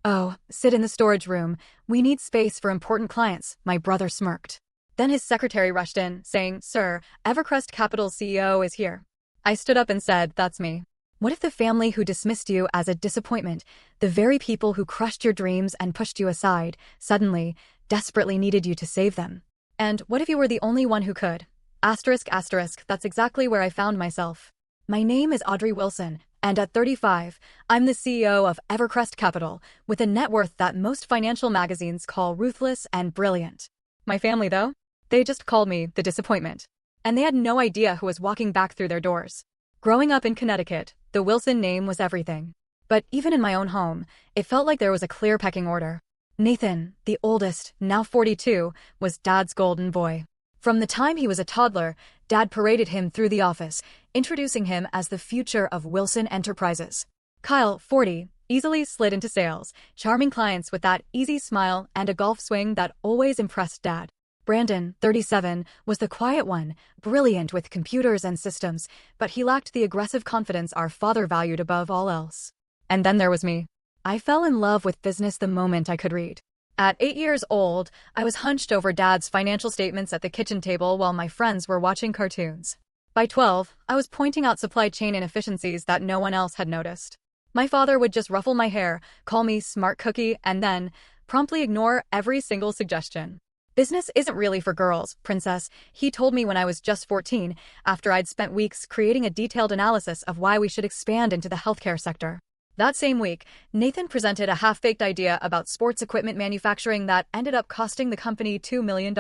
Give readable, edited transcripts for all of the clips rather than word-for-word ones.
Oh, sit in the storage room. We need space for important clients, my brother smirked. Then his secretary rushed in, saying, Sir, Evercrest Capital's CEO is here. I stood up and said, That's me. What if the family who dismissed you as a disappointment, the very people who crushed your dreams and pushed you aside, suddenly, desperately needed you to save them? And what if you were the only one who could? Asterisk, asterisk, that's exactly where I found myself. My name is Audrey Wilson, and at 35, I'm the CEO of Evercrest Capital, with a net worth that most financial magazines call ruthless and brilliant. My family, though? They just called me the disappointment. And they had no idea who was walking back through their doors. Growing up in Connecticut, the Wilson name was everything. But even in my own home, it felt like there was a clear pecking order. Nathan, the oldest, now 42, was Dad's golden boy. From the time he was a toddler, Dad paraded him through the office, introducing him as the future of Wilson Enterprises. Kyle, 40, easily slid into sales, charming clients with that easy smile and a golf swing that always impressed Dad. Brandon, 37, was the quiet one, brilliant with computers and systems, but he lacked the aggressive confidence our father valued above all else. And then there was me. I fell in love with business the moment I could read. At 8 years old, I was hunched over Dad's financial statements at the kitchen table while my friends were watching cartoons. By 12, I was pointing out supply chain inefficiencies that no one else had noticed. My father would just ruffle my hair, call me smart cookie, and then promptly ignore every single suggestion. Business isn't really for girls, princess, he told me when I was just 14, after I'd spent weeks creating a detailed analysis of why we should expand into the healthcare sector. That same week, Nathan presented a half-baked idea about sports equipment manufacturing that ended up costing the company $2 million.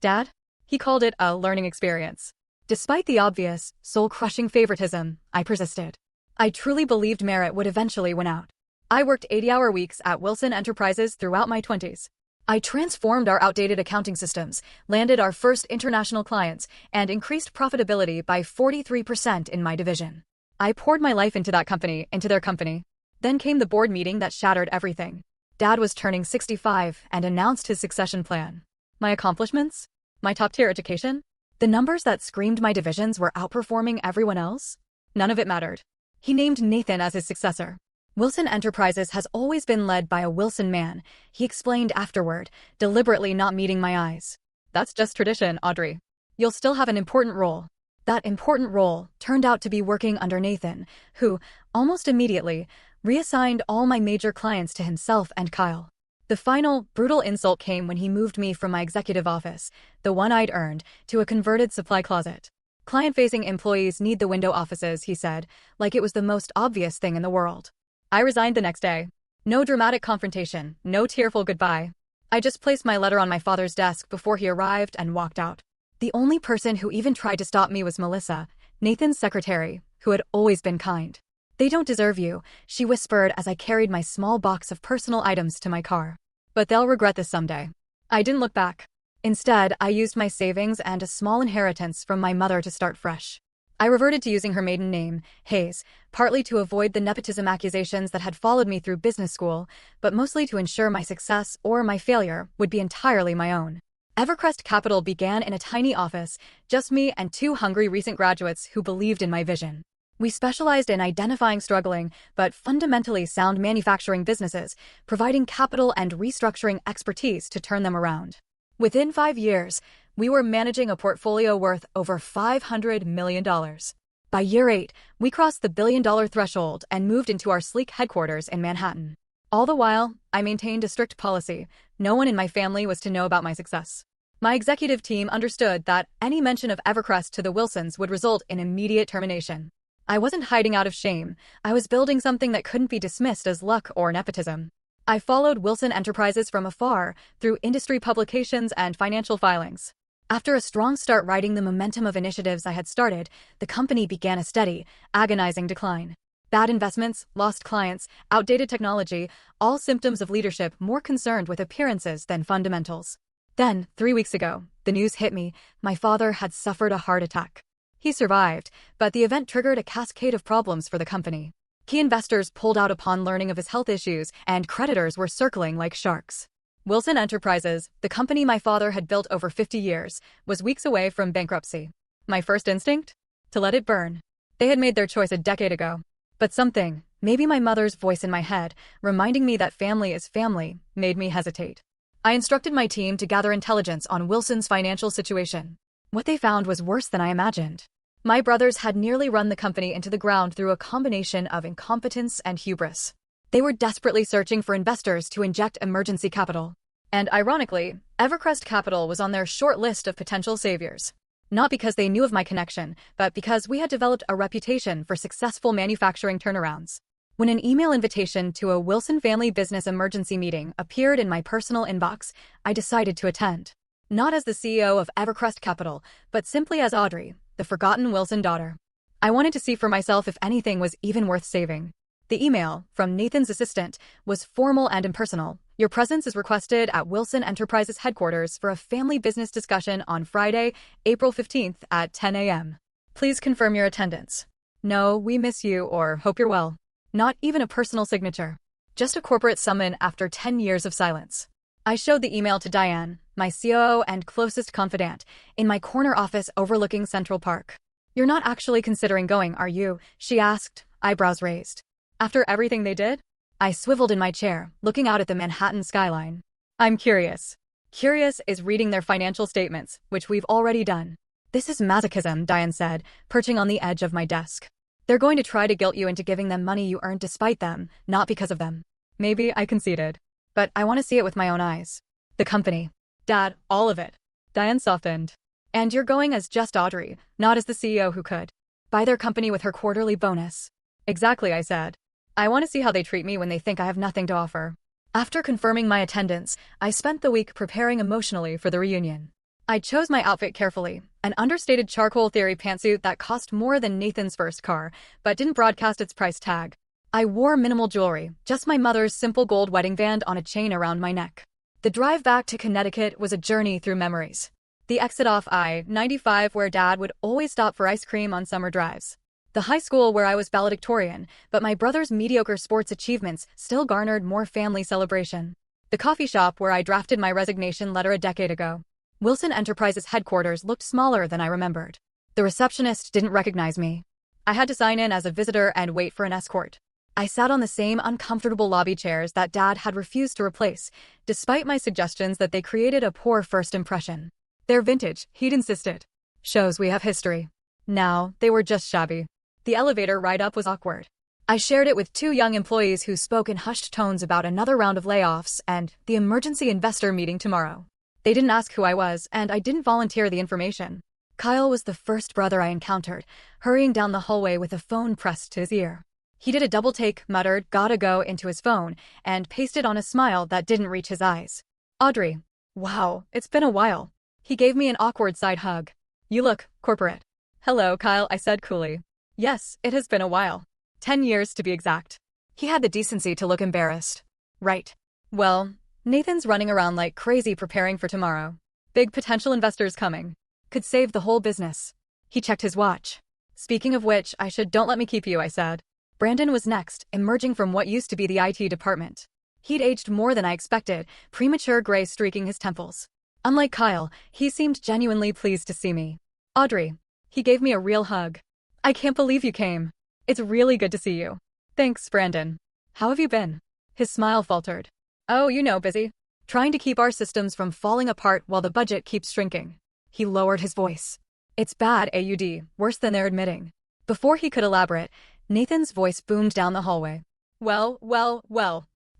Dad? He called it a learning experience. Despite the obvious, soul-crushing favoritism, I persisted. I truly believed merit would eventually win out. I worked 80-hour weeks at Wilson Enterprises throughout my 20s. I transformed our outdated accounting systems, landed our first international clients, and increased profitability by 43% in my division. I poured my life into that company, into their company. Then came the board meeting that shattered everything. Dad was turning 65 and announced his succession plan. My accomplishments? My top-tier education? The numbers that screamed my divisions were outperforming everyone else? None of it mattered. He named Nathan as his successor. Wilson Enterprises has always been led by a Wilson man, he explained afterward, deliberately not meeting my eyes. That's just tradition, Audrey. You'll still have an important role. That important role turned out to be working under Nathan, who, almost immediately, reassigned all my major clients to himself and Kyle. The final, brutal insult came when he moved me from my executive office, the one I'd earned, to a converted supply closet. Client-facing employees need the window offices, he said, like it was the most obvious thing in the world. I resigned the next day. No dramatic confrontation, no tearful goodbye. I just placed my letter on my father's desk before he arrived and walked out. The only person who even tried to stop me was Melissa, Nathan's secretary, who had always been kind. They don't deserve you, she whispered as I carried my small box of personal items to my car. But they'll regret this someday. I didn't look back. Instead, I used my savings and a small inheritance from my mother to start fresh. I reverted to using her maiden name, Hayes, partly to avoid the nepotism accusations that had followed me through business school, but mostly to ensure my success or my failure would be entirely my own. Evercrest Capital began in a tiny office, just me and 2 hungry recent graduates who believed in my vision. We specialized in identifying struggling but fundamentally sound manufacturing businesses, providing capital and restructuring expertise to turn them around. Within 5 years, we were managing a portfolio worth over $500 million. By year 8, we crossed the billion-dollar threshold and moved into our sleek headquarters in Manhattan. All the while, I maintained a strict policy. No one in my family was to know about my success. My executive team understood that any mention of Evercrest to the Wilsons would result in immediate termination. I wasn't hiding out of shame. I was building something that couldn't be dismissed as luck or nepotism. I followed Wilson Enterprises from afar, through industry publications and financial filings. After a strong start riding the momentum of initiatives I had started, the company began a steady, agonizing decline. Bad investments, lost clients, outdated technology, all symptoms of leadership more concerned with appearances than fundamentals. Then, 3 weeks ago, the news hit me. My father had suffered a heart attack. He survived, but the event triggered a cascade of problems for the company. Key investors pulled out upon learning of his health issues, and creditors were circling like sharks. Wilson Enterprises, the company my father had built over 50 years, was weeks away from bankruptcy. My first instinct? To let it burn. They had made their choice a decade ago. But something, Maybe my mother's voice in my head, reminding me that family is family, made me hesitate. I instructed my team to gather intelligence on Wilson's financial situation. What they found was worse than I imagined. My brothers had nearly run the company into the ground through a combination of incompetence and hubris. They were desperately searching for investors to inject emergency capital. And ironically, Evercrest Capital was on their short list of potential saviors. Not because they knew of my connection, but because we had developed a reputation for successful manufacturing turnarounds. When an email invitation to a Wilson family business emergency meeting appeared in my personal inbox, I decided to attend. Not as the CEO of Evercrest Capital, but simply as Audrey, the forgotten Wilson daughter. I wanted to see for myself if anything was even worth saving. The email, from Nathan's assistant, was formal and impersonal. Your presence is requested at Wilson Enterprises headquarters for a family business discussion on Friday, April 15th at 10 a.m. Please confirm your attendance. No, we miss you or hope you're well. Not even a personal signature. Just a corporate summon after 10 years of silence. I showed the email to Diane, my COO and closest confidant, in my corner office overlooking Central Park. You're not actually considering going, are you? She asked, eyebrows raised. After everything they did? I swiveled in my chair, looking out at the Manhattan skyline. I'm curious. Curious is reading their financial statements, which we've already done. This is masochism, Diane said, perching on the edge of my desk. They're going to try to guilt you into giving them money you earned despite them, not because of them. Maybe I conceded. But I want to see it with my own eyes. The company. Dad, all of it. Diane softened. And you're going as just Audrey, not as the CEO who could buy their company with her quarterly bonus. Exactly, I said. I want to see how they treat me when they think I have nothing to offer. After confirming my attendance, I spent the week preparing emotionally for the reunion. I chose my outfit carefully, an understated charcoal theory pantsuit that cost more than Nathan's first car, but didn't broadcast its price tag. I wore minimal jewelry, just my mother's simple gold wedding band on a chain around my neck. The drive back to Connecticut was a journey through memories. The exit off I-95 where Dad would always stop for ice cream on summer drives. The high school where I was valedictorian, but my brother's mediocre sports achievements still garnered more family celebration. The coffee shop where I drafted my resignation letter a decade ago. Wilson Enterprises headquarters looked smaller than I remembered. The receptionist didn't recognize me. I had to sign in as a visitor and wait for an escort. I sat on the same uncomfortable lobby chairs that Dad had refused to replace, despite my suggestions that they created a poor first impression. They're vintage, he'd insisted. Shows we have history. Now, they were just shabby. The elevator ride up was awkward. I shared it with two young employees who spoke in hushed tones about another round of layoffs and the emergency investor meeting tomorrow. They didn't ask who I was, and I didn't volunteer the information. Kyle was the first brother I encountered, hurrying down the hallway with a phone pressed to his ear. He did a double take, muttered, "Gotta go," into his phone, and pasted on a smile that didn't reach his eyes. Audrey. Wow, it's been a while. He gave me an awkward side hug. You look corporate. Hello, Kyle, I said coolly. Yes, it has been a while. 10 years to be exact. He had the decency to look embarrassed. Right. Well, Nathan's running around like crazy preparing for tomorrow. Big potential investors coming. Could save the whole business. He checked his watch. Speaking of which, don't let me keep you, I said. Brandon was next, emerging from what used to be the IT department. He'd aged more than I expected, premature gray streaking his temples. Unlike Kyle, he seemed genuinely pleased to see me. Audrey. He gave me a real hug. I can't believe you came. It's really good to see you. Thanks, Brandon. How have you been? His smile faltered. Oh, busy. Trying to keep our systems from falling apart while the budget keeps shrinking. He lowered his voice. It's bad, AUD, worse than they're admitting. Before he could elaborate, Nathan's voice boomed down the hallway. Well.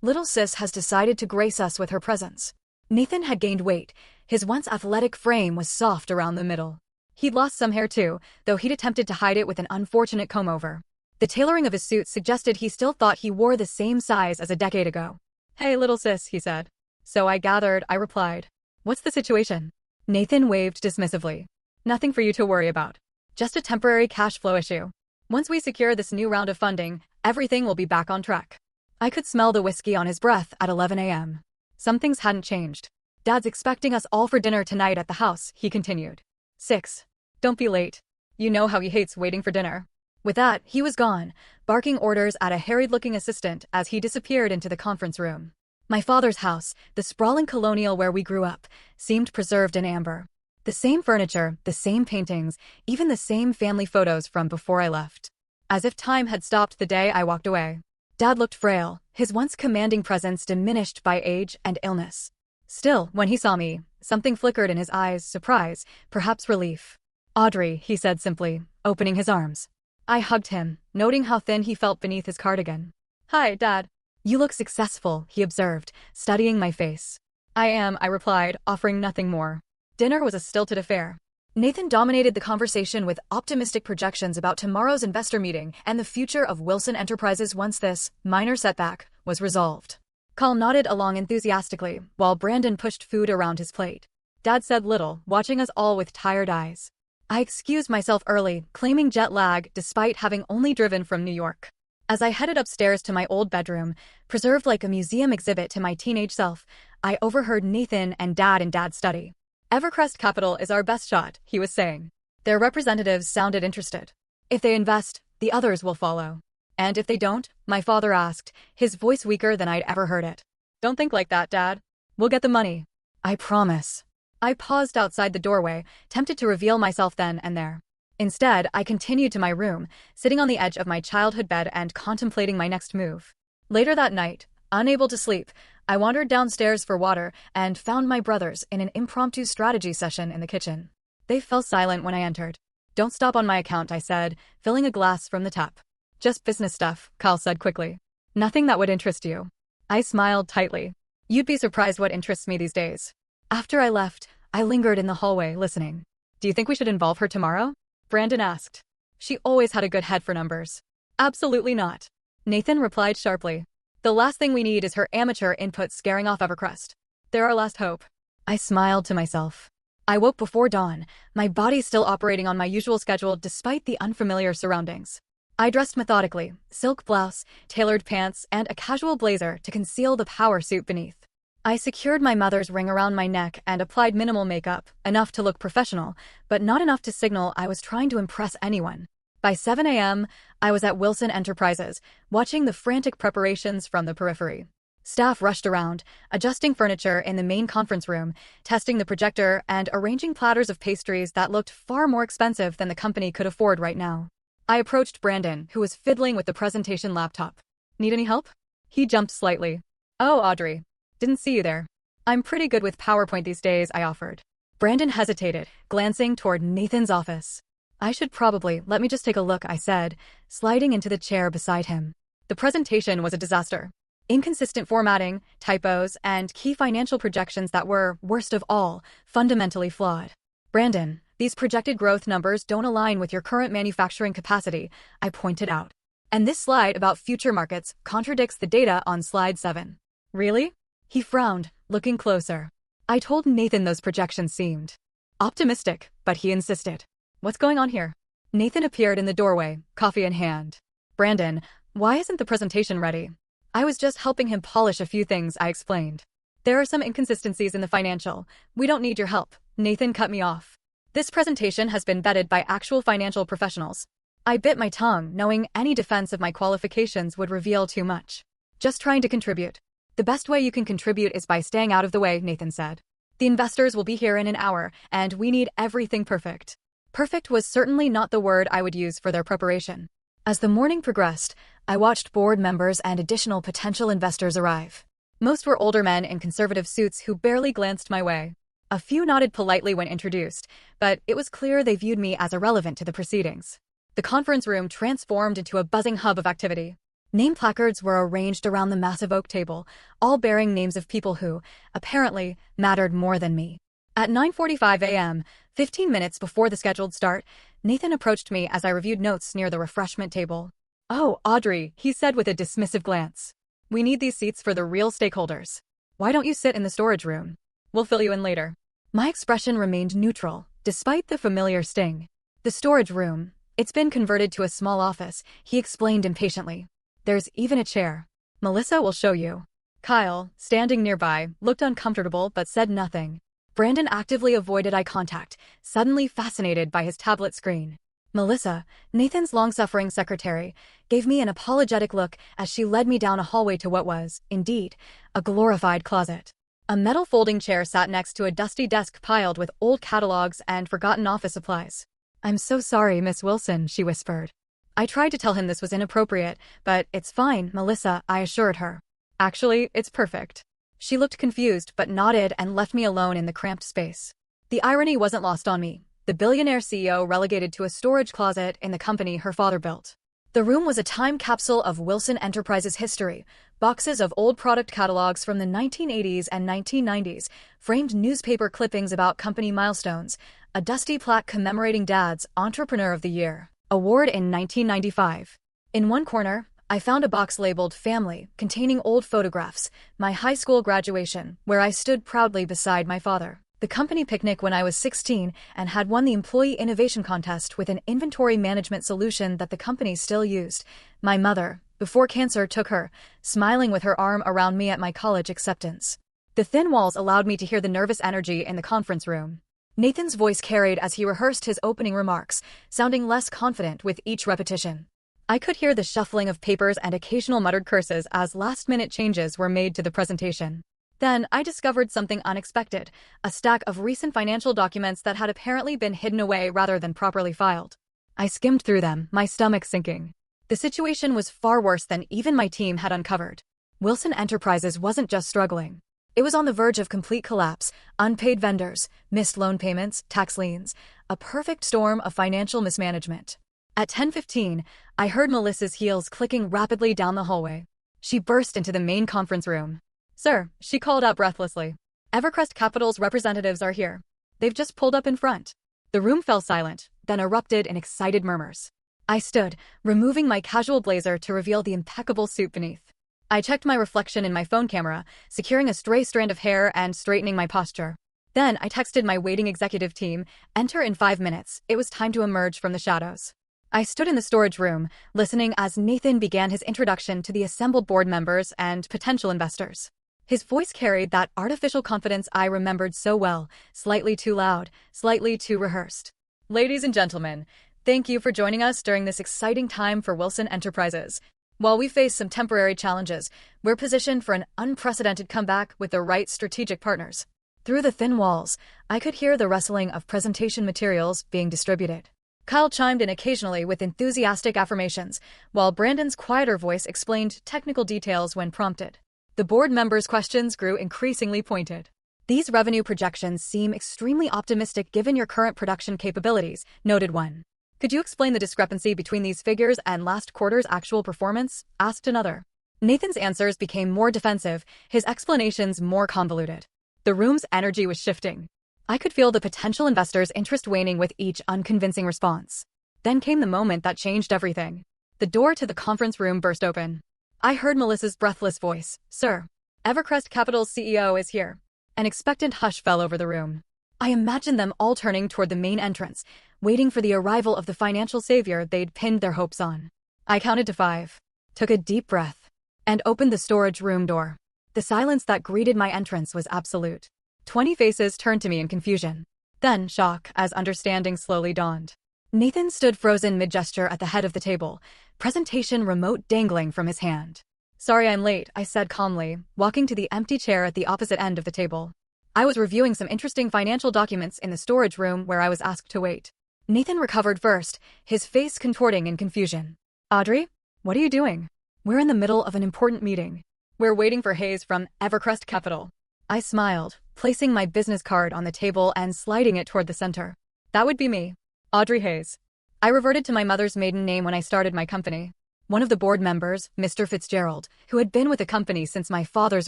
Little sis has decided to grace us with her presence. Nathan had gained weight. His once athletic frame was soft around the middle. He'd lost some hair too, though he'd attempted to hide it with an unfortunate comb-over. The tailoring of his suit suggested he still thought he wore the same size as a decade ago. Hey, little sis, he said. So I gathered, I replied. What's the situation? Nathan waved dismissively. Nothing for you to worry about. Just a temporary cash flow issue. Once we secure this new round of funding, everything will be back on track. I could smell the whiskey on his breath at 11 a.m. Some things hadn't changed. Dad's expecting us all for dinner tonight at the house, he continued. 6. Don't be late. You know how he hates waiting for dinner. With that, he was gone, barking orders at a harried-looking assistant as he disappeared into the conference room. My father's house, the sprawling colonial where we grew up, seemed preserved in amber. The same furniture, the same paintings, even the same family photos from before I left. As if time had stopped the day I walked away. Dad looked frail, his once commanding presence diminished by age and illness. Still, when he saw me, something flickered in his eyes, surprise, perhaps relief. "Audrey," he said simply, opening his arms. I hugged him, noting how thin he felt beneath his cardigan. "Hi, Dad." "You look successful," he observed, studying my face. "I am," I replied, offering nothing more. Dinner was a stilted affair. Nathan dominated the conversation with optimistic projections about tomorrow's investor meeting and the future of Wilson Enterprises once this minor setback was resolved. Carl nodded along enthusiastically, while Brandon pushed food around his plate. Dad said little, watching us all with tired eyes. I excused myself early, claiming jet lag despite having only driven from New York. As I headed upstairs to my old bedroom, preserved like a museum exhibit to my teenage self, I overheard Nathan and Dad in Dad's study. "Evercrest Capital is our best shot," he was saying. Their representatives sounded interested. "If they invest, the others will follow." "And if they don't?" my father asked, his voice weaker than I'd ever heard it. "Don't think like that, Dad. We'll get the money. I promise." I paused outside the doorway, tempted to reveal myself then and there. Instead, I continued to my room, sitting on the edge of my childhood bed and contemplating my next move. Later that night, unable to sleep, I wandered downstairs for water and found my brothers in an impromptu strategy session in the kitchen. They fell silent when I entered. "Don't stop on my account," I said, filling a glass from the tap. "Just business stuff," Kyle said quickly. "Nothing that would interest you." I smiled tightly. "You'd be surprised what interests me these days." After I left, I lingered in the hallway, listening. "Do you think we should involve her tomorrow?" Brandon asked. "She always had a good head for numbers." "Absolutely not," Nathan replied sharply. "The last thing we need is her amateur input scaring off Evercrest. They're our last hope." I smiled to myself. I woke before dawn, my body still operating on my usual schedule despite the unfamiliar surroundings. I dressed methodically, silk blouse, tailored pants, and a casual blazer to conceal the power suit beneath. I secured my mother's ring around my neck and applied minimal makeup, enough to look professional, but not enough to signal I was trying to impress anyone. By 7 a.m., I was at Wilson Enterprises, watching the frantic preparations from the periphery. Staff rushed around, adjusting furniture in the main conference room, testing the projector, and arranging platters of pastries that looked far more expensive than the company could afford right now. I approached Brandon, who was fiddling with the presentation laptop. "Need any help?" He jumped slightly. "Oh, Audrey. Didn't see you there." "I'm pretty good with PowerPoint these days," I offered. Brandon hesitated, glancing toward Nathan's office. Let me just take a look," I said, sliding into the chair beside him. The presentation was a disaster. Inconsistent formatting, typos, and key financial projections that were, worst of all, fundamentally flawed. "Brandon, these projected growth numbers don't align with your current manufacturing capacity," I pointed out. "And this slide about future markets contradicts the data on slide 7. "Really?" He frowned, looking closer. I told Nathan those projections seemed optimistic, but he insisted. "What's going on here?" Nathan appeared in the doorway, coffee in hand. "Brandon, why isn't the presentation ready?" "I was just helping him polish a few things," I explained. "There are some inconsistencies in the financial. We don't need your help." Nathan cut me off. "This presentation has been vetted by actual financial professionals." I bit my tongue, knowing any defense of my qualifications would reveal too much. "Just trying to contribute." "The best way you can contribute is by staying out of the way," Nathan said. "The investors will be here in an hour, and we need everything perfect." Perfect was certainly not the word I would use for their preparation. As the morning progressed, I watched board members and additional potential investors arrive. Most were older men in conservative suits who barely glanced my way. A few nodded politely when introduced, but it was clear they viewed me as irrelevant to the proceedings. The conference room transformed into a buzzing hub of activity. Name placards were arranged around the massive oak table, all bearing names of people who, apparently, mattered more than me. At 9:45 a.m., 15 minutes before the scheduled start, Nathan approached me as I reviewed notes near the refreshment table. "Oh, Audrey," he said with a dismissive glance. "We need these seats for the real stakeholders. Why don't you sit in the storage room? We'll fill you in later." My expression remained neutral, despite the familiar sting. "The storage room. It's been converted to a small office," he explained impatiently. "There's even a chair. Melissa will show you." Kyle, standing nearby, looked uncomfortable but said nothing. Brandon actively avoided eye contact, suddenly fascinated by his tablet screen. Melissa, Nathan's long-suffering secretary, gave me an apologetic look as she led me down a hallway to what was, indeed, a glorified closet. A metal folding chair sat next to a dusty desk piled with old catalogs and forgotten office supplies. "I'm so sorry, Miss Wilson," she whispered. I tried to tell him this was inappropriate, but it's fine, Melissa, I assured her. Actually, it's perfect. She looked confused but nodded and left me alone in the cramped space. The irony wasn't lost on me. The billionaire CEO relegated to a storage closet in the company her father built. The room was a time capsule of Wilson Enterprises history. Boxes of old product catalogs from the 1980s and 1990s, framed newspaper clippings about company milestones, a dusty plaque commemorating Dad's Entrepreneur of the Year award in 1995. In one corner, I found a box labeled Family, containing old photographs, my high school graduation, where I stood proudly beside my father, the company picnic when I was 16 and had won the Employee Innovation Contest with an inventory management solution that the company still used, my mother, before cancer took her, smiling with her arm around me at my college acceptance. The thin walls allowed me to hear the nervous energy in the conference room. Nathan's voice carried as he rehearsed his opening remarks, sounding less confident with each repetition. I could hear the shuffling of papers and occasional muttered curses as last-minute changes were made to the presentation. Then I discovered something unexpected, a stack of recent financial documents that had apparently been hidden away rather than properly filed. I skimmed through them, my stomach sinking. The situation was far worse than even my team had uncovered. Wilson Enterprises wasn't just struggling. It was on the verge of complete collapse, unpaid vendors, missed loan payments, tax liens, a perfect storm of financial mismanagement. At 10:15, I heard Melissa's heels clicking rapidly down the hallway. She burst into the main conference room. "Sir," she called out breathlessly, "Evercrest Capital's representatives are here. They've just pulled up in front." The room fell silent, then erupted in excited murmurs. I stood, removing my casual blazer to reveal the impeccable suit beneath. I checked my reflection in my phone camera, securing a stray strand of hair and straightening my posture. Then I texted my waiting executive team, "Enter in 5 minutes, it was time to emerge from the shadows." I stood in the storage room, listening as Nathan began his introduction to the assembled board members and potential investors. His voice carried that artificial confidence I remembered so well, slightly too loud, slightly too rehearsed. "Ladies and gentlemen, thank you for joining us during this exciting time for Wilson Enterprises. While we face some temporary challenges, we're positioned for an unprecedented comeback with the right strategic partners." Through the thin walls, I could hear the rustling of presentation materials being distributed. Kyle chimed in occasionally with enthusiastic affirmations, while Brandon's quieter voice explained technical details when prompted. The board members' questions grew increasingly pointed. "These revenue projections seem extremely optimistic given your current production capabilities," noted one. "Could you explain the discrepancy between these figures and last quarter's actual performance?" asked another. Nathan's answers became more defensive, his explanations more convoluted. The room's energy was shifting. I could feel the potential investors' interest waning with each unconvincing response. Then came the moment that changed everything. The door to the conference room burst open. I heard Melissa's breathless voice, "Sir, Evercrest Capital's CEO is here." An expectant hush fell over the room. I imagined them all turning toward the main entrance, waiting for the arrival of the financial savior they'd pinned their hopes on. I counted to 5, took a deep breath, and opened the storage room door. The silence that greeted my entrance was absolute. 20 faces turned to me in confusion. Then shock as understanding slowly dawned. Nathan stood frozen mid-gesture at the head of the table, presentation remote dangling from his hand. "Sorry I'm late," I said calmly, walking to the empty chair at the opposite end of the table. I was reviewing some interesting financial documents in the storage room where I was asked to wait. Nathan recovered first, his face contorting in confusion. "Audrey, what are you doing?" "We're in the middle of an important meeting. We're waiting for Hayes from Evercrest Capital." I smiled, placing my business card on the table and sliding it toward the center. "That would be me. Audrey Hayes." I reverted to my mother's maiden name when I started my company. One of the board members, Mr. Fitzgerald, who had been with the company since my father's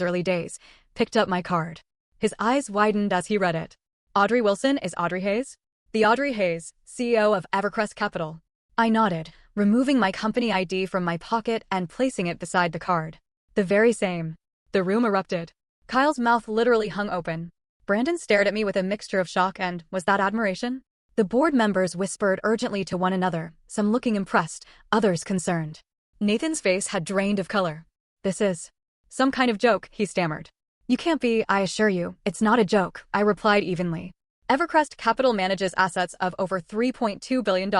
early days, picked up my card. His eyes widened as he read it. "Audrey Wilson is Audrey Hayes?" "The Audrey Hayes, CEO of Evercrest Capital." I nodded, removing my company ID from my pocket and placing it beside the card. "The very same." The room erupted. Kyle's mouth literally hung open. Brandon stared at me with a mixture of shock and, was that admiration? The board members whispered urgently to one another, some looking impressed, others concerned. Nathan's face had drained of color. "This is some kind of joke," he stammered. "You can't be, I assure you, it's not a joke," I replied evenly. Evercrest Capital manages assets of over $3.2 billion.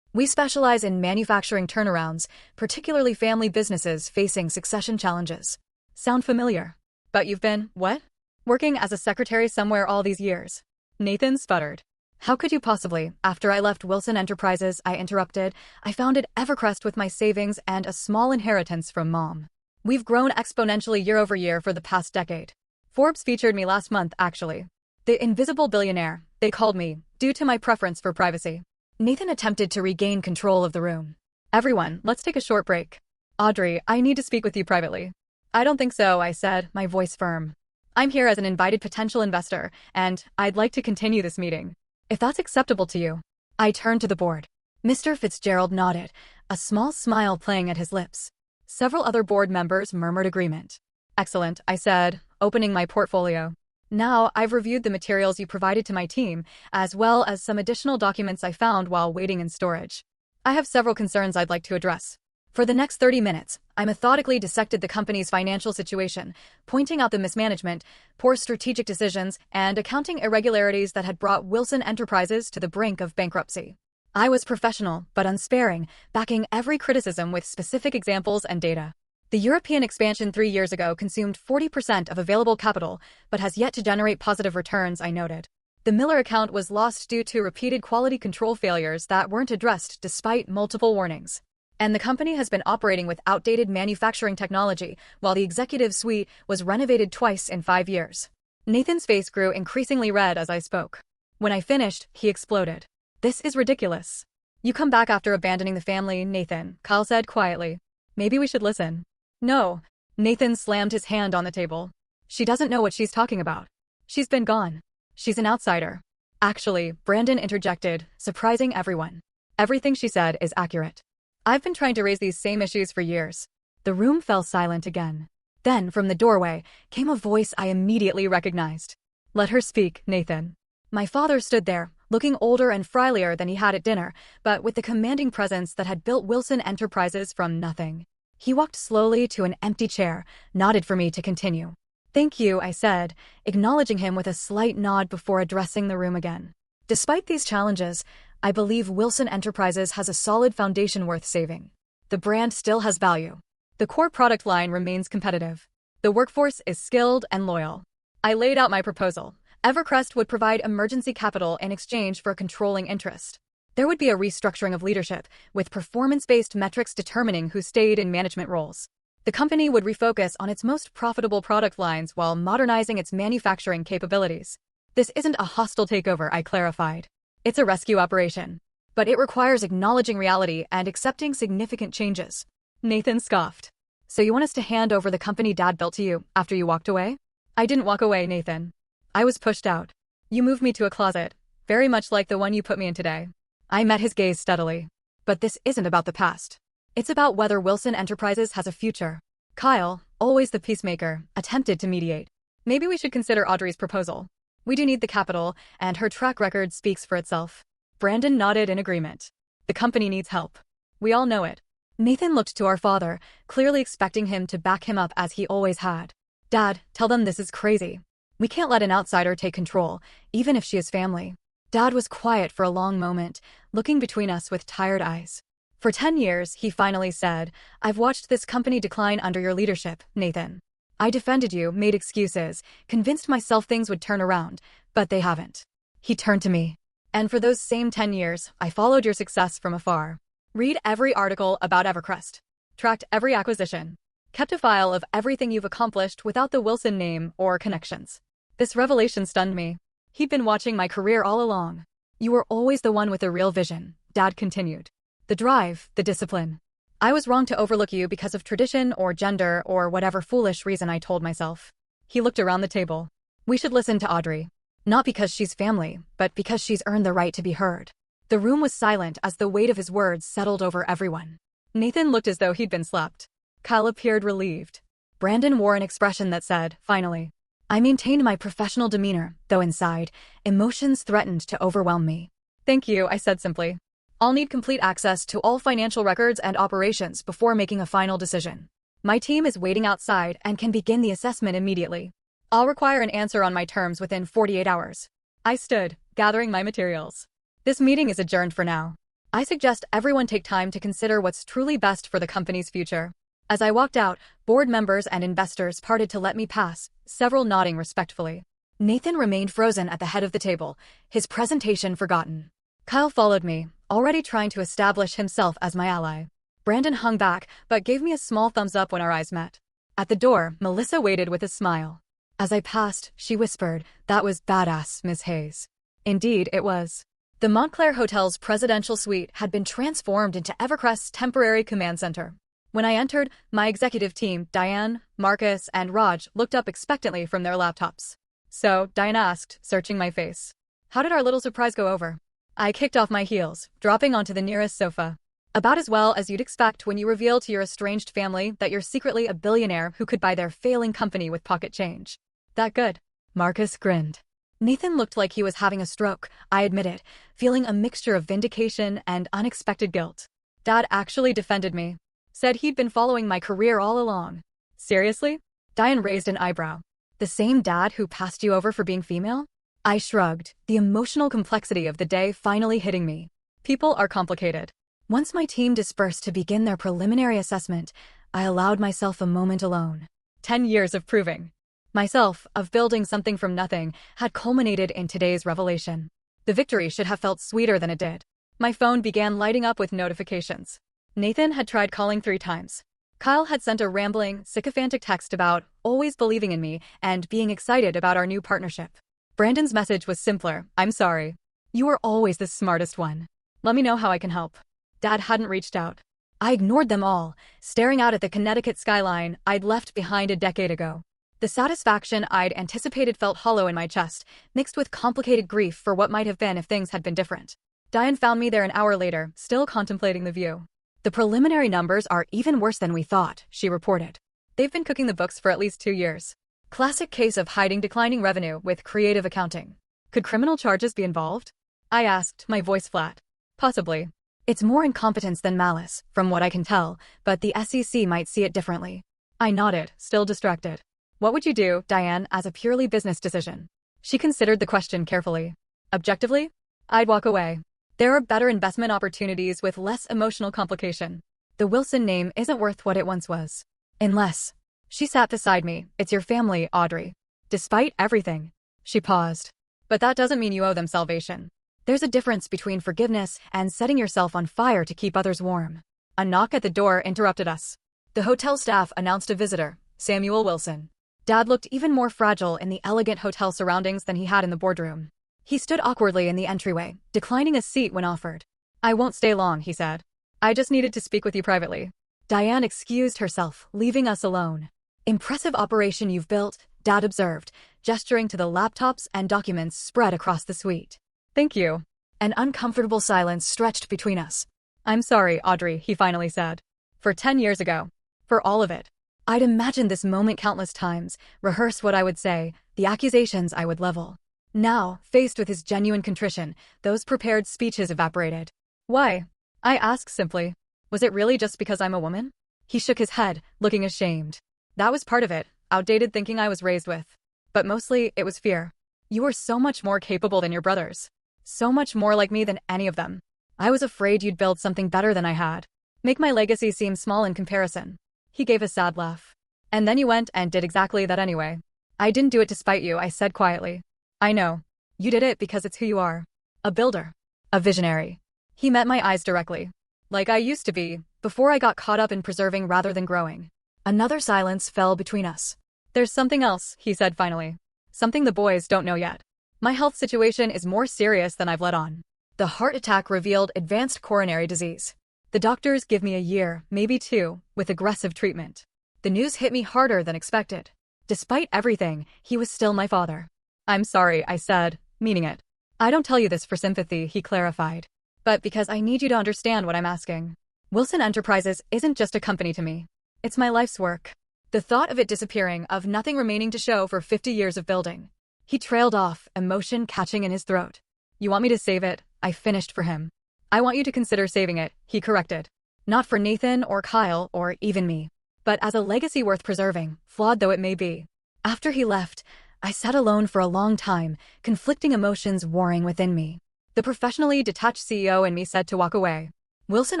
We specialize in manufacturing turnarounds, particularly family businesses facing succession challenges. Sound familiar? "But you've been, what? Working as a secretary somewhere all these years?" Nathan sputtered. How could you possibly? After I left Wilson Enterprises, I interrupted. I founded Evercrest with my savings and a small inheritance from Mom. We've grown exponentially year over year for the past decade. Forbes featured me last month, actually. The invisible billionaire, they called me, due to my preference for privacy. Nathan attempted to regain control of the room. Everyone, let's take a short break. Audrey, I need to speak with you privately. I don't think so, I said, my voice firm. I'm here as an invited potential investor, and I'd like to continue this meeting. If that's acceptable to you. I turned to the board. Mr. Fitzgerald nodded, a small smile playing at his lips. Several other board members murmured agreement. Excellent, I said, opening my portfolio. Now, I've reviewed the materials you provided to my team, as well as some additional documents I found while waiting in storage. I have several concerns I'd like to address. For the next 30 minutes, I methodically dissected the company's financial situation, pointing out the mismanagement, poor strategic decisions, and accounting irregularities that had brought Wilson Enterprises to the brink of bankruptcy. I was professional, but unsparing, backing every criticism with specific examples and data. The European expansion 3 years ago consumed 40% of available capital, but has yet to generate positive returns, I noted. The Miller account was lost due to repeated quality control failures that weren't addressed despite multiple warnings. And the company has been operating with outdated manufacturing technology, while the executive suite was renovated twice in 5 years. Nathan's face grew increasingly red as I spoke. When I finished, he exploded. This is ridiculous. You come back after abandoning the family, Nathan, Kyle said quietly. Maybe we should listen. No. Nathan slammed his hand on the table. She doesn't know what she's talking about. She's been gone. She's an outsider. Actually, Brandon interjected, surprising everyone. Everything she said is accurate. I've been trying to raise these same issues for years. The room fell silent again. Then, from the doorway, came a voice I immediately recognized. Let her speak, Nathan. My father stood there, looking older and frielier than he had at dinner, but with the commanding presence that had built Wilson Enterprises from nothing. He walked slowly to an empty chair, nodded for me to continue. Thank you, I said, acknowledging him with a slight nod before addressing the room again. Despite these challenges, I believe Wilson Enterprises has a solid foundation worth saving. The brand still has value. The core product line remains competitive. The workforce is skilled and loyal. I laid out my proposal. Evercrest would provide emergency capital in exchange for a controlling interest. There would be a restructuring of leadership, with performance-based metrics determining who stayed in management roles. The company would refocus on its most profitable product lines while modernizing its manufacturing capabilities. This isn't a hostile takeover, I clarified. It's a rescue operation. But it requires acknowledging reality and accepting significant changes. Nathan scoffed. So you want us to hand over the company Dad built to you after you walked away? I didn't walk away, Nathan. I was pushed out. You moved me to a closet, very much like the one you put me in today. I met his gaze steadily. But this isn't about the past. It's about whether Wilson Enterprises has a future. Kyle, always the peacemaker, attempted to mediate. Maybe we should consider Audrey's proposal. We do need the capital, and her track record speaks for itself. Brandon nodded in agreement. The company needs help. We all know it. Nathan looked to our father, clearly expecting him to back him up as he always had. Dad, tell them this is crazy. We can't let an outsider take control, even if she is family. Dad was quiet for a long moment, looking between us with tired eyes. For 10 years, he finally said, I've watched this company decline under your leadership, Nathan. I defended you, made excuses, convinced myself things would turn around, but they haven't. He turned to me. And for those same 10 years, I followed your success from afar. Read every article about Evercrest. Tracked every acquisition. Kept a file of everything you've accomplished without the Wilson name or connections. This revelation stunned me. He'd been watching my career all along. You were always the one with a real vision, Dad continued. The drive, the discipline. I was wrong to overlook you because of tradition or gender or whatever foolish reason I told myself. He looked around the table. We should listen to Audrey. Not because she's family, but because she's earned the right to be heard. The room was silent as the weight of his words settled over everyone. Nathan looked as though he'd been slapped. Kyle appeared relieved. Brandon wore an expression that said, finally. I maintained my professional demeanor, though inside, emotions threatened to overwhelm me. Thank you, I said simply. I'll need complete access to all financial records and operations before making a final decision. My team is waiting outside and can begin the assessment immediately. I'll require an answer on my terms within 48 hours. I stood, gathering my materials. This meeting is adjourned for now. I suggest everyone take time to consider what's truly best for the company's future. As I walked out, board members and investors parted to let me pass, several nodding respectfully. Nathan remained frozen at the head of the table, his presentation forgotten. Kyle followed me, already trying to establish himself as my ally. Brandon hung back, but gave me a small thumbs up when our eyes met. At the door, Melissa waited with a smile. As I passed, she whispered, "That was badass, Miss Hayes." Indeed, it was. The Montclair Hotel's presidential suite had been transformed into Evercrest's temporary command center. When I entered, my executive team, Diane, Marcus, and Raj, looked up expectantly from their laptops. "So," Diane asked, searching my face, "how did our little surprise go over?" I kicked off my heels, dropping onto the nearest sofa. "About as well as you'd expect when you reveal to your estranged family that you're secretly a billionaire who could buy their failing company with pocket change." "That good?" Marcus grinned. Nathan looked like he was having a stroke, I admitted, feeling a mixture of vindication and unexpected guilt. "Dad actually defended me. Said he'd been following my career all along." "Seriously?" Diane raised an eyebrow. "The same dad who passed you over for being female?" I shrugged, the emotional complexity of the day finally hitting me. People are complicated. Once my team dispersed to begin their preliminary assessment, I allowed myself a moment alone. 10 years of proving myself, of building something from nothing, had culminated in today's revelation. The victory should have felt sweeter than it did. My phone began lighting up with notifications. Nathan had tried calling 3 times. Kyle had sent a rambling, sycophantic text about always believing in me and being excited about our new partnership. Brandon's message was simpler: "I'm sorry. You were always the smartest one. Let me know how I can help." Dad hadn't reached out. I ignored them all, staring out at the Connecticut skyline I'd left behind a decade ago. The satisfaction I'd anticipated felt hollow in my chest, mixed with complicated grief for what might have been if things had been different. Diane found me there an hour later, still contemplating the view. "The preliminary numbers are even worse than we thought," she reported. "They've been cooking the books for at least 2 years. Classic case of hiding declining revenue with creative accounting." "Could criminal charges be involved?" I asked, my voice flat. "Possibly. It's more incompetence than malice, from what I can tell, but the SEC might see it differently." I nodded, still distracted. "What would you do, Diane, as a purely business decision?" She considered the question carefully. "Objectively? I'd walk away. There are better investment opportunities with less emotional complication. The Wilson name isn't worth what it once was. Unless..." She sat beside me. "It's your family, Audrey. Despite everything." She paused. "But that doesn't mean you owe them salvation. There's a difference between forgiveness and setting yourself on fire to keep others warm." A knock at the door interrupted us. The hotel staff announced a visitor, Samuel Wilson. Dad looked even more fragile in the elegant hotel surroundings than he had in the boardroom. He stood awkwardly in the entryway, declining a seat when offered. "I won't stay long," he said. "I just needed to speak with you privately." Diane excused herself, leaving us alone. "Impressive operation you've built," Dad observed, gesturing to the laptops and documents spread across the suite. "Thank you." An uncomfortable silence stretched between us. "I'm sorry, Audrey," he finally said. "For 10 years ago. For all of it. I'd imagined this moment countless times, rehearsed what I would say, the accusations I would level. Now, faced with his genuine contrition, those prepared speeches evaporated." "Why?" I asked simply. "Was it really just because I'm a woman?" He shook his head, looking ashamed. "That was part of it, outdated thinking I was raised with. But mostly, it was fear. You were so much more capable than your brothers. So much more like me than any of them. I was afraid you'd build something better than I had. Make my legacy seem small in comparison." He gave a sad laugh. "And then you went and did exactly that anyway." "I didn't do it to spite you," I said quietly. "I know. You did it because it's who you are. A builder. A visionary." He met my eyes directly. "Like I used to be, before I got caught up in preserving rather than growing." Another silence fell between us. "There's something else," he said finally. "Something the boys don't know yet. My health situation is more serious than I've let on. The heart attack revealed advanced coronary disease. The doctors give me a year, maybe 2, with aggressive treatment." The news hit me harder than expected. Despite everything, he was still my father. "I'm sorry," I said, meaning it. "I don't tell you this for sympathy," he clarified. "But because I need you to understand what I'm asking. Wilson Enterprises isn't just a company to me. It's my life's work. The thought of it disappearing, of nothing remaining to show for 50 years of building." He trailed off, emotion catching in his throat. "You want me to save it?" I finished for him. "I want you to consider saving it," he corrected. "Not for Nathan or Kyle or even me, but as a legacy worth preserving, flawed though it may be." After he left, I sat alone for a long time, conflicting emotions warring within me. The professionally detached CEO in me said to walk away. Wilson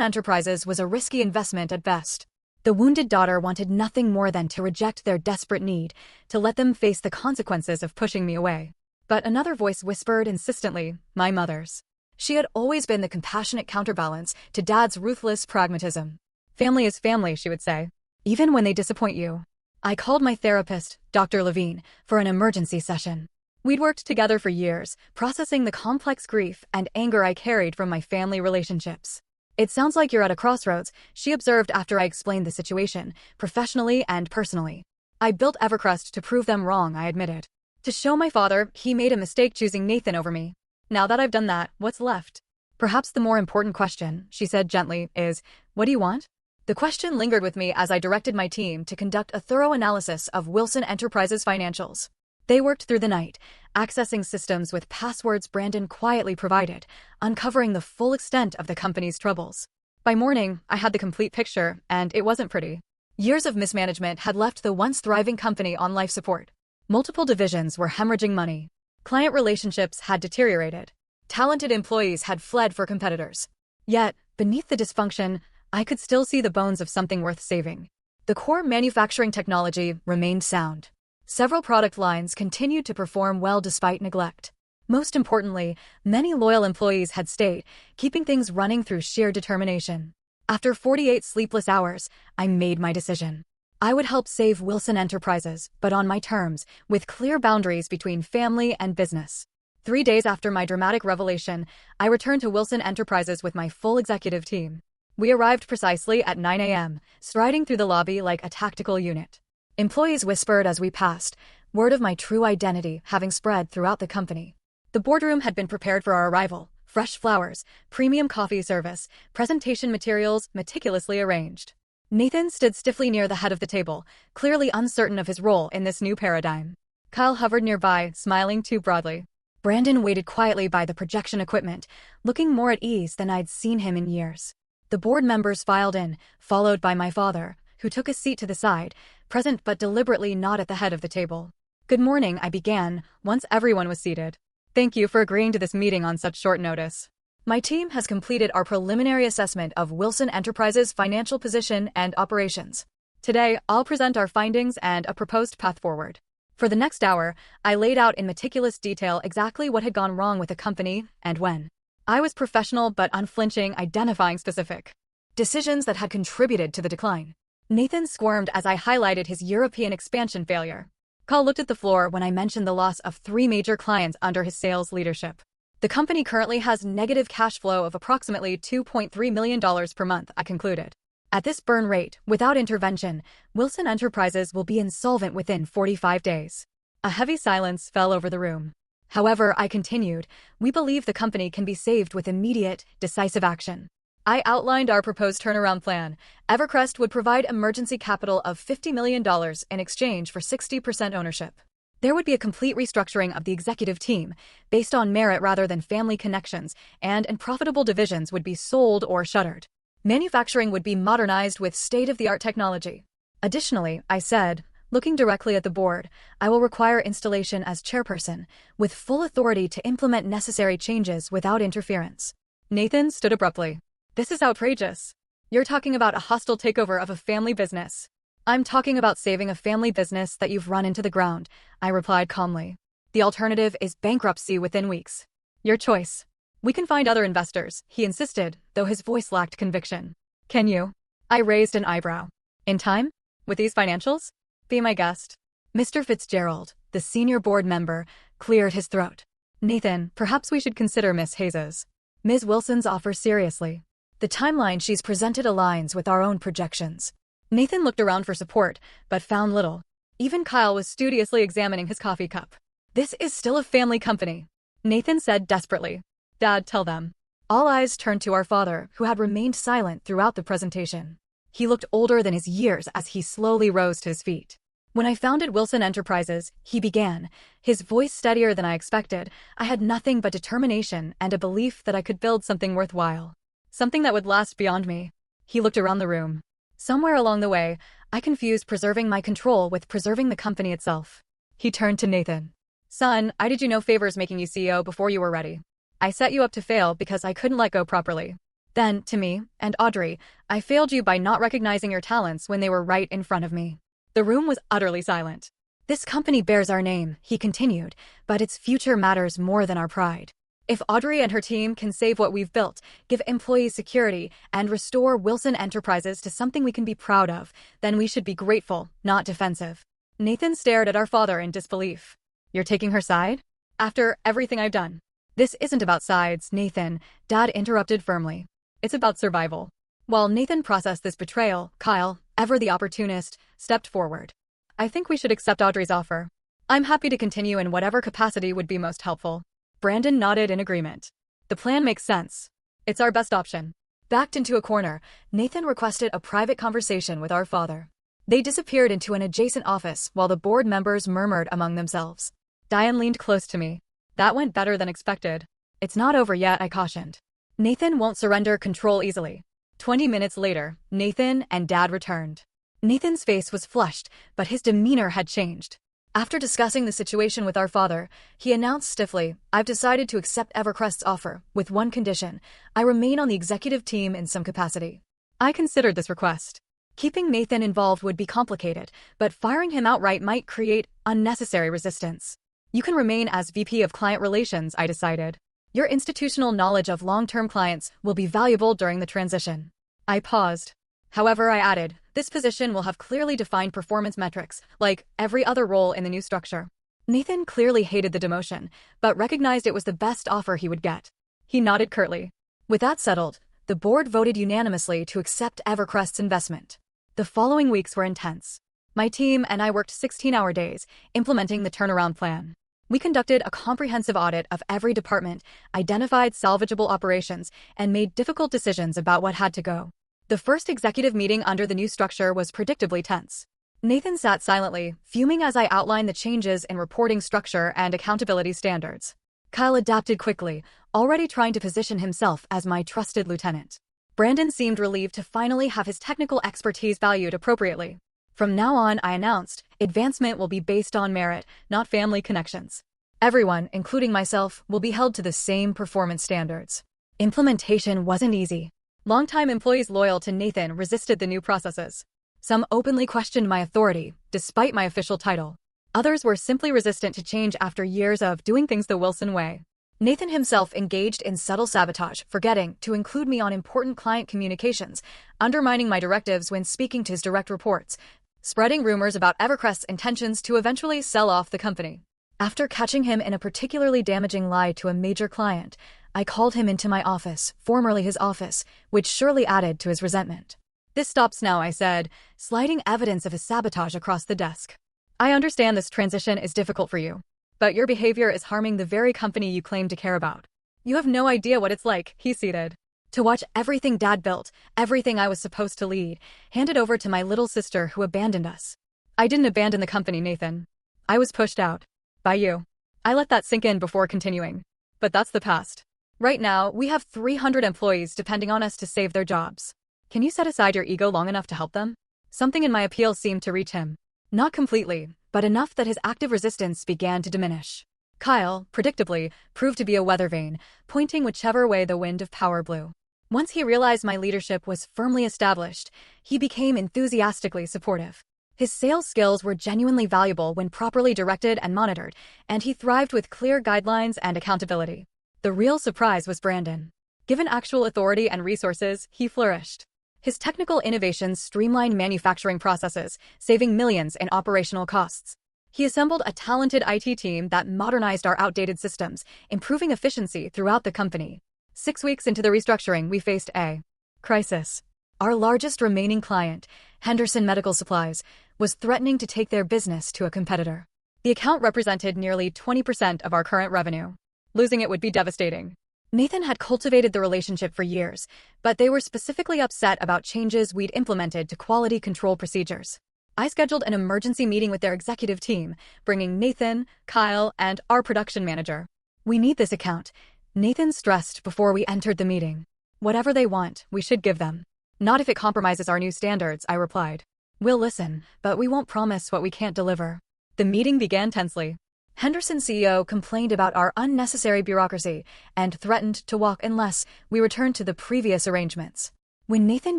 Enterprises was a risky investment at best. The wounded daughter wanted nothing more than to reject their desperate need, to let them face the consequences of pushing me away. But another voice whispered insistently, my mother's. She had always been the compassionate counterbalance to Dad's ruthless pragmatism. Family is family, she would say, even when they disappoint you. I called my therapist, Dr. Levine, for an emergency session. We'd worked together for years, processing the complex grief and anger I carried from my family relationships. It sounds like you're at a crossroads, she observed after I explained the situation, professionally and personally. I built Evercrest to prove them wrong, I admitted. To show my father, he made a mistake choosing Nathan over me. Now that I've done that, what's left? Perhaps the more important question, she said gently, is, what do you want? The question lingered with me as I directed my team to conduct a thorough analysis of Wilson Enterprises' financials. They worked through the night, accessing systems with passwords Brandon quietly provided, uncovering the full extent of the company's troubles. By morning, I had the complete picture, and it wasn't pretty. Years of mismanagement had left the once thriving company on life support. Multiple divisions were hemorrhaging money. Client relationships had deteriorated. Talented employees had fled for competitors. Yet, beneath the dysfunction, I could still see the bones of something worth saving. The core manufacturing technology remained sound. Several product lines continued to perform well despite neglect. Most importantly, many loyal employees had stayed, keeping things running through sheer determination. After 48 sleepless hours, I made my decision. I would help save Wilson Enterprises, but on my terms, with clear boundaries between family and business. 3 days after my dramatic revelation, I returned to Wilson Enterprises with my full executive team. We arrived precisely at 9 a.m., striding through the lobby like a tactical unit. Employees whispered as we passed, word of my true identity having spread throughout the company. The boardroom had been prepared for our arrival, fresh flowers, premium coffee service, presentation materials meticulously arranged. Nathan stood stiffly near the head of the table, clearly uncertain of his role in this new paradigm. Kyle hovered nearby, smiling too broadly. Brandon waited quietly by the projection equipment, looking more at ease than I'd seen him in years. The board members filed in, followed by my father, who took a seat to the side, present but deliberately not at the head of the table. Good morning, I began, once everyone was seated. Thank you for agreeing to this meeting on such short notice. My team has completed our preliminary assessment of Wilson Enterprises' financial position and operations. Today, I'll present our findings and a proposed path forward. For the next hour, I laid out in meticulous detail exactly what had gone wrong with the company and when. I was professional but unflinching, identifying specific decisions that had contributed to the decline. Nathan squirmed as I highlighted his European expansion failure. Kyle looked at the floor when I mentioned the loss of 3 major clients under his sales leadership. The company currently has negative cash flow of approximately $2.3 million per month, I concluded. At this burn rate, without intervention, Wilson Enterprises will be insolvent within 45 days. A heavy silence fell over the room. However, I continued, we believe the company can be saved with immediate, decisive action. I outlined our proposed turnaround plan. Evercrest would provide emergency capital of $50 million in exchange for 60% ownership. There would be a complete restructuring of the executive team, based on merit rather than family connections, and unprofitable divisions would be sold or shuttered. Manufacturing would be modernized with state-of-the-art technology. Additionally, I said, looking directly at the board, I will require installation as chairperson, with full authority to implement necessary changes without interference. Nathan stood abruptly. This is outrageous. You're talking about a hostile takeover of a family business. I'm talking about saving a family business that you've run into the ground, I replied calmly. The alternative is bankruptcy within weeks. Your choice. We can find other investors, he insisted, though his voice lacked conviction. Can you? I raised an eyebrow. In time? With these financials? Be my guest. Mr. Fitzgerald, the senior board member, cleared his throat. Nathan, perhaps we should consider Miss Hayes's. Ms. Wilson's offer seriously. The timeline she's presented aligns with our own projections. Nathan looked around for support, but found little. Even Kyle was studiously examining his coffee cup. This is still a family company, Nathan said desperately. Dad, tell them. All eyes turned to our father, who had remained silent throughout the presentation. He looked older than his years as he slowly rose to his feet. When I founded Wilson Enterprises, he began, his voice steadier than I expected. I had nothing but determination and a belief that I could build something worthwhile. Something that would last beyond me. He looked around the room. Somewhere along the way, I confused preserving my control with preserving the company itself. He turned to Nathan. Son, I did you no favors making you CEO before you were ready. I set you up to fail because I couldn't let go properly. Then, to me and Audrey, I failed you by not recognizing your talents when they were right in front of me. The room was utterly silent. This company bears our name, he continued, but its future matters more than our pride. If Audrey and her team can save what we've built, give employees security, and restore Wilson Enterprises to something we can be proud of, then we should be grateful, not defensive. Nathan stared at our father in disbelief. You're taking her side? After everything I've done. This isn't about sides, Nathan, Dad interrupted firmly. It's about survival. While Nathan processed this betrayal, Kyle, ever the opportunist, stepped forward. I think we should accept Audrey's offer. I'm happy to continue in whatever capacity would be most helpful. Brandon nodded in agreement. The plan makes sense. It's our best option. Backed into a corner, Nathan requested a private conversation with our father. They disappeared into an adjacent office while the board members murmured among themselves. Diane leaned close to me. That went better than expected. It's not over yet, I cautioned. Nathan won't surrender control easily. 20 minutes later, Nathan and Dad returned. Nathan's face was flushed, but his demeanor had changed. After discussing the situation with our father, he announced stiffly, I've decided to accept Evercrest's offer, with one condition. I remain on the executive team in some capacity. I considered this request. Keeping Nathan involved would be complicated, but firing him outright might create unnecessary resistance. You can remain as VP of Client Relations, I decided. Your institutional knowledge of long-term clients will be valuable during the transition. I paused. However, I added, this position will have clearly defined performance metrics, like every other role in the new structure. Nathan clearly hated the demotion, but recognized it was the best offer he would get. He nodded curtly. With that settled, the board voted unanimously to accept Evercrest's investment. The following weeks were intense. My team and I worked 16-hour days, implementing the turnaround plan. We conducted a comprehensive audit of every department, identified salvageable operations, and made difficult decisions about what had to go. The first executive meeting under the new structure was predictably tense. Nathan sat silently, fuming as I outlined the changes in reporting structure and accountability standards. Kyle adapted quickly, already trying to position himself as my trusted lieutenant. Brandon seemed relieved to finally have his technical expertise valued appropriately. From now on, I announced, advancement will be based on merit, not family connections. Everyone, including myself, will be held to the same performance standards. Implementation wasn't easy. Longtime employees loyal to Nathan resisted the new processes. Some openly questioned my authority, despite my official title. Others were simply resistant to change after years of doing things the Wilson way. Nathan himself engaged in subtle sabotage, forgetting to include me on important client communications, undermining my directives when speaking to his direct reports, spreading rumors about Evercrest's intentions to eventually sell off the company. After catching him in a particularly damaging lie to a major client, I called him into my office, formerly his office, which surely added to his resentment. This stops now, I said, sliding evidence of his sabotage across the desk. I understand this transition is difficult for you, but your behavior is harming the very company you claim to care about. You have no idea what it's like, he ceded. To watch everything Dad built, everything I was supposed to lead, handed over to my little sister who abandoned us. I didn't abandon the company, Nathan. I was pushed out. By you. I let that sink in before continuing. But that's the past. Right now, we have 300 employees depending on us to save their jobs. Can you set aside your ego long enough to help them? Something in my appeal seemed to reach him. Not completely, but enough that his active resistance began to diminish. Kyle, predictably, proved to be a weather vane, pointing whichever way the wind of power blew. Once he realized my leadership was firmly established, he became enthusiastically supportive. His sales skills were genuinely valuable when properly directed and monitored, and he thrived with clear guidelines and accountability. The real surprise was Brandon. Given actual authority and resources, he flourished. His technical innovations streamlined manufacturing processes, saving millions in operational costs. He assembled a talented IT team that modernized our outdated systems, improving efficiency throughout the company. 6 weeks into the restructuring, we faced a crisis. Our largest remaining client, Henderson Medical Supplies, was threatening to take their business to a competitor. The account represented nearly 20% of our current revenue. Losing it would be devastating. Nathan had cultivated the relationship for years, but they were specifically upset about changes we'd implemented to quality control procedures. I scheduled an emergency meeting with their executive team, bringing Nathan, Kyle, and our production manager. We need this account, Nathan stressed before we entered the meeting. Whatever they want, we should give them. Not if it compromises our new standards, I replied. We'll listen, but we won't promise what we can't deliver. The meeting began tensely. Henderson CEO complained about our unnecessary bureaucracy and threatened to walk unless we returned to the previous arrangements. When Nathan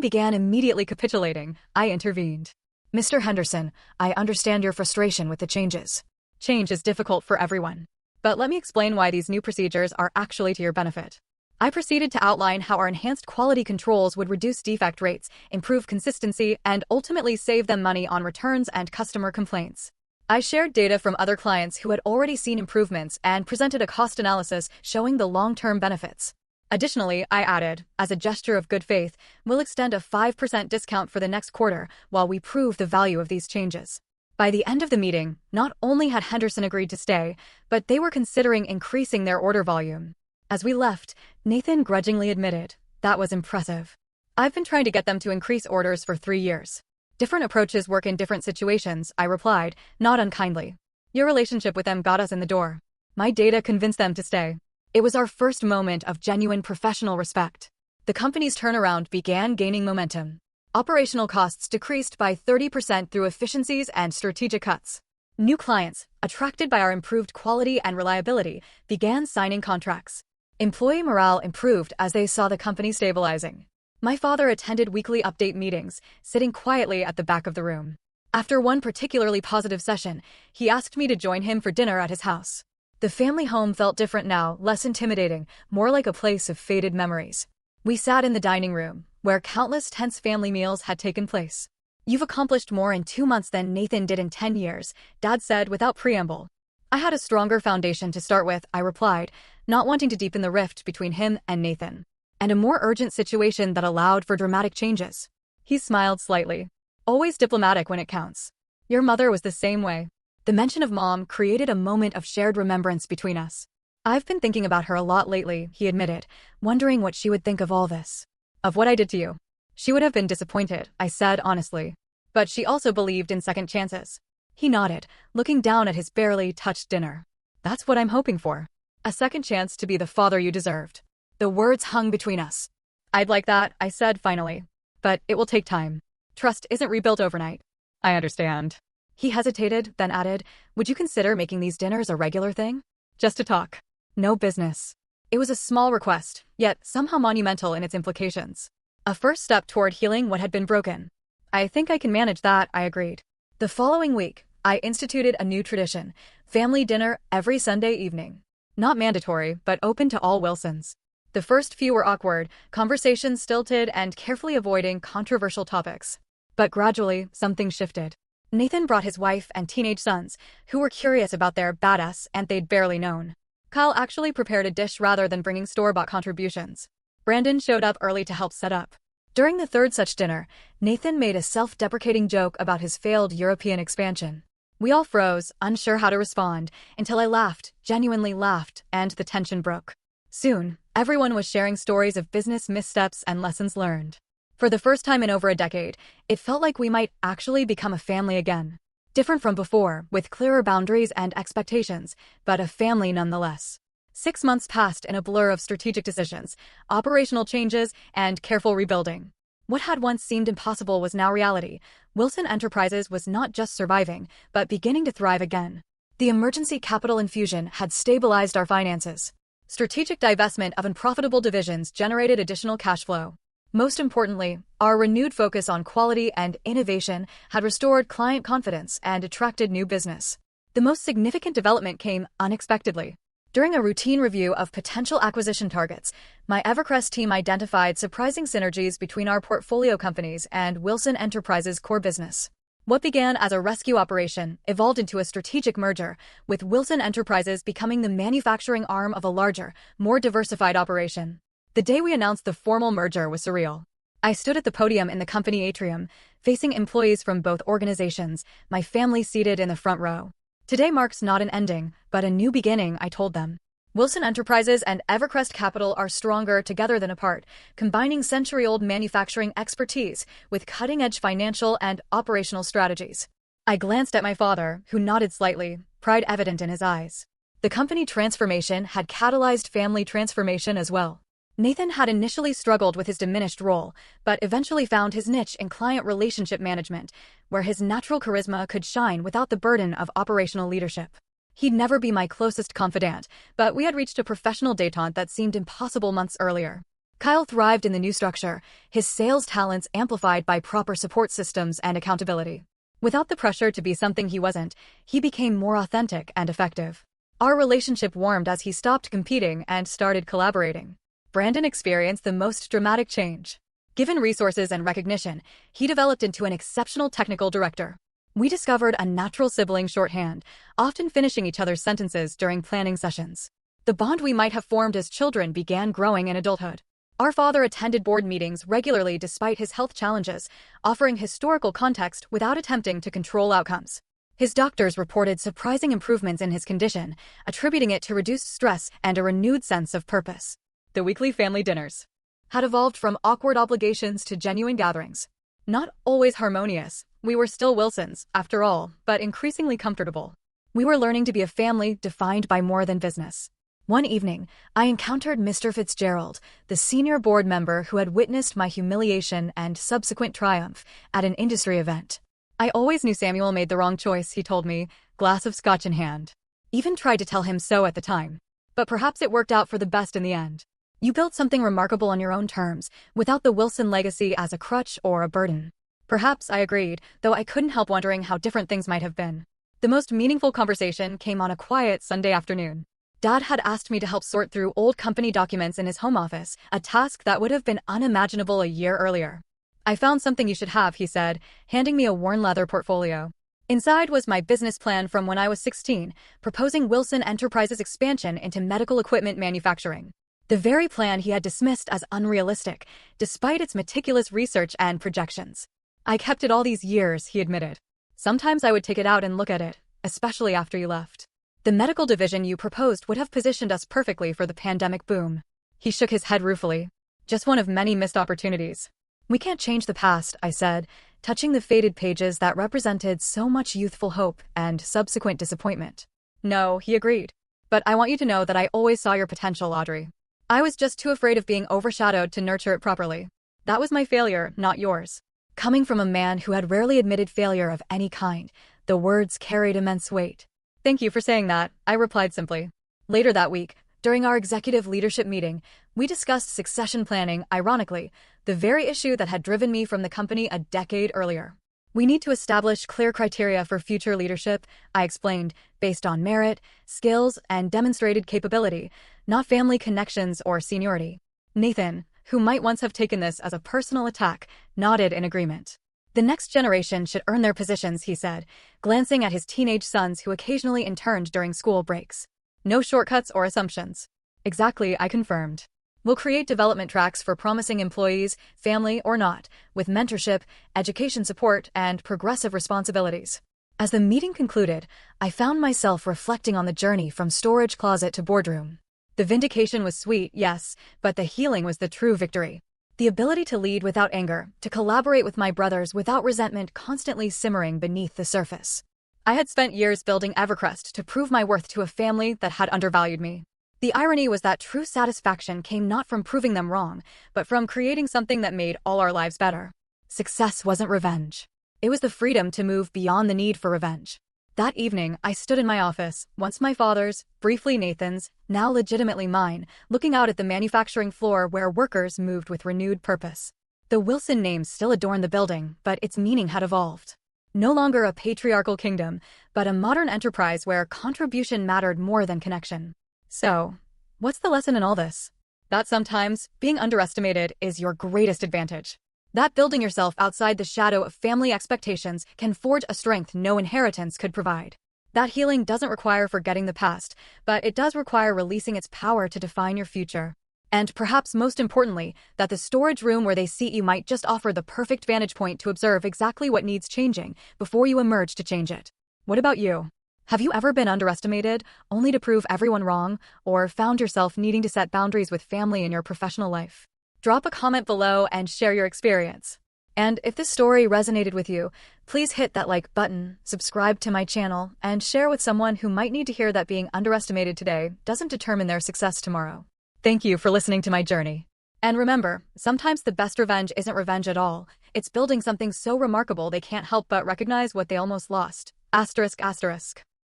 began immediately capitulating, I intervened. Mr. Henderson, I understand your frustration with the changes. Change is difficult for everyone. But let me explain why these new procedures are actually to your benefit. I proceeded to outline how our enhanced quality controls would reduce defect rates, improve consistency, and ultimately save them money on returns and customer complaints. I shared data from other clients who had already seen improvements and presented a cost analysis showing the long-term benefits. Additionally, I added, as a gesture of good faith, we'll extend a 5% discount for the next quarter while we prove the value of these changes. By the end of the meeting, not only had Henderson agreed to stay, but they were considering increasing their order volume. As we left, Nathan grudgingly admitted, that was impressive. I've been trying to get them to increase orders for 3 years. Different approaches work in different situations, I replied, not unkindly. Your relationship with them got us in the door. My data convinced them to stay. It was our first moment of genuine professional respect. The company's turnaround began gaining momentum. Operational costs decreased by 30% through efficiencies and strategic cuts. New clients, attracted by our improved quality and reliability, began signing contracts. Employee morale improved as they saw the company stabilizing. My father attended weekly update meetings, sitting quietly at the back of the room. After one particularly positive session, he asked me to join him for dinner at his house. The family home felt different now, less intimidating, more like a place of faded memories. We sat in the dining room, where countless tense family meals had taken place. You've accomplished more in 2 months than Nathan did in 10 years, Dad said without preamble. I had a stronger foundation to start with, I replied, not wanting to deepen the rift between him and Nathan. And a more urgent situation that allowed for dramatic changes. He smiled slightly. Always diplomatic when it counts. Your mother was the same way. The mention of Mom created a moment of shared remembrance between us. I've been thinking about her a lot lately, he admitted, wondering what she would think of all this. Of what I did to you. She would have been disappointed, I said honestly. But she also believed in second chances. He nodded, looking down at his barely touched dinner. That's what I'm hoping for. A second chance to be the father you deserved. The words hung between us. I'd like that, I said finally. But it will take time. Trust isn't rebuilt overnight. I understand. He hesitated, then added, would you consider making these dinners a regular thing? Just to talk. No business. It was a small request, yet somehow monumental in its implications. A first step toward healing what had been broken. I think I can manage that, I agreed. The following week, I instituted a new tradition, family dinner every Sunday evening. Not mandatory, but open to all Wilsons. The first few were awkward, conversations stilted and carefully avoiding controversial topics. But gradually, something shifted. Nathan brought his wife and teenage sons, who were curious about their badass aunt they'd barely known. Kyle actually prepared a dish rather than bringing store-bought contributions. Brandon showed up early to help set up. During the third such dinner, Nathan made a self-deprecating joke about his failed European expansion. We all froze, unsure how to respond, until I laughed, genuinely laughed, and the tension broke. Soon, everyone was sharing stories of business missteps and lessons learned. For the first time in over a decade, it felt like we might actually become a family again. Different from before, with clearer boundaries and expectations, but a family nonetheless. 6 months passed in a blur of strategic decisions, operational changes, and careful rebuilding. What had once seemed impossible was now reality. Wilson Enterprises was not just surviving, but beginning to thrive again. The emergency capital infusion had stabilized our finances. Strategic divestment of unprofitable divisions generated additional cash flow. Most importantly, our renewed focus on quality and innovation had restored client confidence and attracted new business. The most significant development came unexpectedly. During a routine review of potential acquisition targets, my Evercrest team identified surprising synergies between our portfolio companies and Wilson Enterprises' core business. What began as a rescue operation evolved into a strategic merger, with Wilson Enterprises becoming the manufacturing arm of a larger, more diversified operation. The day we announced the formal merger was surreal. I stood at the podium in the company atrium, facing employees from both organizations, my family seated in the front row. Today marks not an ending, but a new beginning, I told them. Wilson Enterprises and Evercrest Capital are stronger together than apart, combining century-old manufacturing expertise with cutting-edge financial and operational strategies. I glanced at my father, who nodded slightly, pride evident in his eyes. The company transformation had catalyzed family transformation as well. Nathan had initially struggled with his diminished role, but eventually found his niche in client relationship management, where his natural charisma could shine without the burden of operational leadership. He'd never be my closest confidant, but we had reached a professional détente that seemed impossible months earlier. Kyle thrived in the new structure, his sales talents amplified by proper support systems and accountability. Without the pressure to be something he wasn't, he became more authentic and effective. Our relationship warmed as he stopped competing and started collaborating. Brandon experienced the most dramatic change. Given resources and recognition, he developed into an exceptional technical director. We discovered a natural sibling shorthand, often finishing each other's sentences during planning sessions. The bond we might have formed as children began growing in adulthood. Our father attended board meetings regularly despite his health challenges, offering historical context without attempting to control outcomes. His doctors reported surprising improvements in his condition, attributing it to reduced stress and a renewed sense of purpose. The weekly family dinners had evolved from awkward obligations to genuine gatherings. Not always harmonious, we were still Wilsons, after all, but increasingly comfortable. We were learning to be a family defined by more than business. One evening, I encountered Mr. Fitzgerald, the senior board member who had witnessed my humiliation and subsequent triumph at an industry event. I always knew Samuel made the wrong choice, he told me, glass of scotch in hand. Even tried to tell him so at the time. But perhaps it worked out for the best in the end. You built something remarkable on your own terms, without the Wilson legacy as a crutch or a burden. Perhaps, I agreed, though I couldn't help wondering how different things might have been. The most meaningful conversation came on a quiet Sunday afternoon. Dad had asked me to help sort through old company documents in his home office, a task that would have been unimaginable a year earlier. I found something you should have, he said, handing me a worn leather portfolio. Inside was my business plan from when I was 16, proposing Wilson Enterprises' expansion into medical equipment manufacturing. The very plan he had dismissed as unrealistic, despite its meticulous research and projections. I kept it all these years, he admitted. Sometimes I would take it out and look at it, especially after you left. The medical division you proposed would have positioned us perfectly for the pandemic boom. He shook his head ruefully. Just one of many missed opportunities. We can't change the past, I said, touching the faded pages that represented so much youthful hope and subsequent disappointment. No, he agreed. But I want you to know that I always saw your potential, Audrey. I was just too afraid of being overshadowed to nurture it properly. That was my failure, not yours. Coming from a man who had rarely admitted failure of any kind, the words carried immense weight. Thank you for saying that, I replied simply. Later that week, during our executive leadership meeting, we discussed succession planning, ironically, the very issue that had driven me from the company a decade earlier. We need to establish clear criteria for future leadership, I explained, based on merit, skills, and demonstrated capability, not family connections or seniority. Nathan, who might once have taken this as a personal attack, nodded in agreement. The next generation should earn their positions, he said, glancing at his teenage sons who occasionally interned during school breaks. No shortcuts or assumptions. Exactly, I confirmed. We'll create development tracks for promising employees, family or not, with mentorship, education support, and progressive responsibilities. As the meeting concluded, I found myself reflecting on the journey from storage closet to boardroom. The vindication was sweet, yes, but the healing was the true victory. The ability to lead without anger, to collaborate with my brothers without resentment constantly simmering beneath the surface. I had spent years building Evercrest to prove my worth to a family that had undervalued me. The irony was that true satisfaction came not from proving them wrong, but from creating something that made all our lives better. Success wasn't revenge. It was the freedom to move beyond the need for revenge. That evening, I stood in my office, once my father's, briefly Nathan's, now legitimately mine, looking out at the manufacturing floor where workers moved with renewed purpose. The Wilson name still adorned the building, but its meaning had evolved. No longer a patriarchal kingdom, but a modern enterprise where contribution mattered more than connection. So, what's the lesson in all this? That sometimes, being underestimated is your greatest advantage. That building yourself outside the shadow of family expectations can forge a strength no inheritance could provide. That healing doesn't require forgetting the past, but it does require releasing its power to define your future. And perhaps most importantly, that the storage room where they seat you might just offer the perfect vantage point to observe exactly what needs changing before you emerge to change it. What about you? Have you ever been underestimated, only to prove everyone wrong, or found yourself needing to set boundaries with family in your professional life? Drop a comment below and share your experience. And if this story resonated with you, please hit that like button, subscribe to my channel, and share with someone who might need to hear that being underestimated today doesn't determine their success tomorrow. Thank you for listening to my journey. And remember, sometimes the best revenge isn't revenge at all. It's building something so remarkable they can't help but recognize what they almost lost. ****